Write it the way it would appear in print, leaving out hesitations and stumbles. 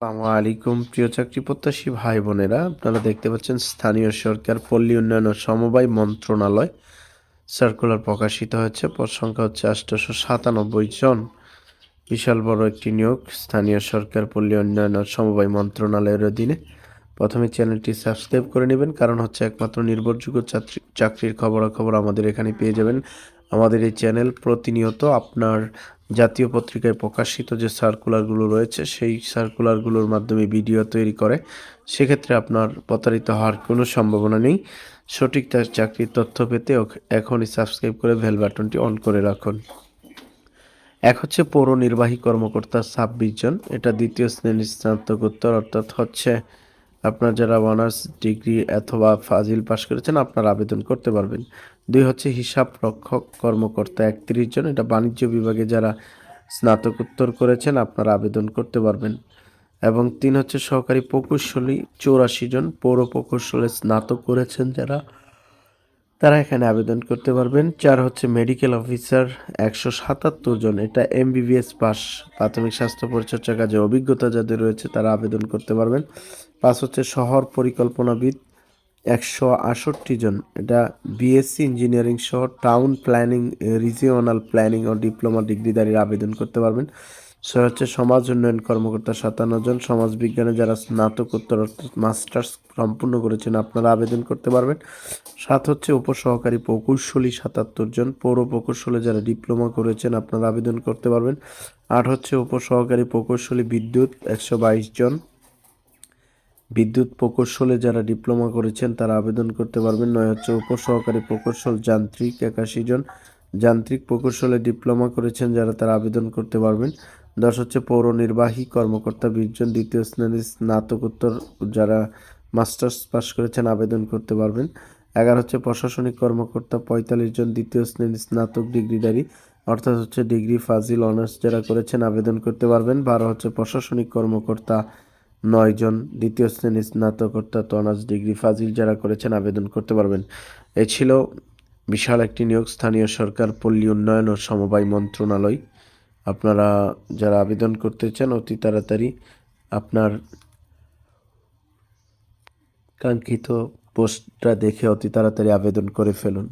আসসালামু আলাইকুম প্রিয় চাকরি প্রত্যাশী ভাই বোনেরা, আপনারা দেখতে পাচ্ছেন স্থানীয় সরকার পল্লী উন্নয়ন ও সমবায় মন্ত্রণালয় সার্কুলার প্রকাশিত হয়েছে। পদ সংখ্যা হচ্ছে 897 জন। বিশাল বড় একটি নিয়োগ স্থানীয় সরকার পল্লী উন্নয়ন ও সমবায় মন্ত্রণালয়ের অধীনে। প্রথমে চ্যানেলটি সাবস্ক্রাইব করে নেবেন, কারণ হচ্ছে একমাত্র নির্ভরযোগ্য চাকরির খবরাখবর আমাদের এখানে পেয়ে যাবেন। আমাদের এই চ্যানেল প্রতিনিয়ত আপনার জাতীয় পত্রিকায় প্রকাশিত যে সার্কুলারগুলো রয়েছে সেই সার্কুলারগুলোর মাধ্যমে ভিডিও তৈরি করে। সেক্ষেত্রে আপনার প্রতারিত হওয়ার কোনো সম্ভাবনা নেই। সঠিক চাকরির তথ্য পেতে এখনই সাবস্ক্রাইব করে বেল বাটনটি অন করে রাখুন। এক হচ্ছে পৌর নির্বাহী কর্মকর্তা 26 জন, এটা দ্বিতীয় শ্রেণীর স্নাতকোত্তর, অর্থাৎ হচ্ছে আপনার যারা অনার্স ডিগ্রি অথবা ফাজিল পাশ করেছেন আপনারা আবেদন করতে পারবেন। 2 হচ্ছে হিসাব রক্ষক কর্মকর্তা 31 জন, এটা বাণিজ্য বিভাগে যারা স্নাতকোত্তর করেছেন আপনারা আবেদন করতে পারবেন। এবং 3 হচ্ছে সহকারী প্রকৌশলী 84 জন, পৌর প্রকৌশলে স্নাতক করেছেন যারা, তারা এখানে আবেদন করতে পারবেন। 4 হচ্ছে মেডিকেল অফিসার 177 জন, এটা এমবিবিএস পাস, প্রাথমিক স্বাস্থ্য পরিচর্যা কাজে অভিজ্ঞতা যাদের রয়েছে তারা আবেদন করতে পারবেন। 5 হচ্ছে শহর পরিকল্পনাবিদ 168 জন, এটা বিএসসি ইঞ্জিনিয়ারিং সহ টাউন প্ল্যানিং, রিজিওনাল প্ল্যানিং ও ডিপ্লোমা ডিগ্রিধারীরা আবেদন করতে পারবেন। 6 হচ্ছে সমাজ উন্নয়ন কর্মকর্তা 57 জন, সমাজ বিজ্ঞানে যারা স্নাতকোত্তর অর্থাৎ মাস্টার্স সম্পূর্ণ করেছেন আপনারা আবেদন করতে পারবেন। 7 হচ্ছে উপসহকারী প্রকৌশলী 77 জন, পৌর প্রকৌশলে যারা ডিপ্লোমা করেছেন আপনারা আবেদন করতে পারবেন। 8 হচ্ছে উপসহকারী প্রকৌশলী বিদ্যুৎ 122 জন, বিদ্যুৎ প্রকৌশলে যারা ডিপ্লোমা করেছেন তারা আবেদন করতে পারবেন। 9 হচ্ছে উপসহকারী প্রকৌশল যান্ত্রিক 81 জন, যান্ত্রিক প্রকৌশলে ডিপ্লোমা করেছেন যারা তারা আবেদন করতে পারবেন। 10 হচ্ছে পৌর নির্বাহী কর্মকর্তা 20 জন, দ্বিতীয় শ্রেণীর স্নাতকোত্তর যারা মাস্টার্স পাস করেছেন আবেদন করতে পারবেন। 11 হচ্ছে প্রশাসনিক কর্মকর্তা 45 জন, দ্বিতীয় শ্রেণীর স্নাতক ডিগ্রিধারী, অর্থাৎ হচ্ছে ডিগ্রি ফাজিল অনার্স যারা করেছেন আবেদন করতে পারবেন। 12 হচ্ছে প্রশাসনিক কর্মকর্তা 9 জন, দ্বিতীয় শ্রেণীর স্নাতক অর্থাৎ অনার্স ডিগ্রি ফাজিল যারা করেছেন আবেদন করতে পারবেন। এই ছিল বিশাল একটি নিয়োগ স্থানীয় সরকার পল্লী উন্নয়ন ও সমবায় মন্ত্রণালয়। আপনারা যারা আবেদন করতে চান অতি তাড়াতাড়ি আপনার কাঙ্ক্ষিত পোস্টটা দেখে অতি তাড়াতাড়ি আবেদন করে ফেলুন।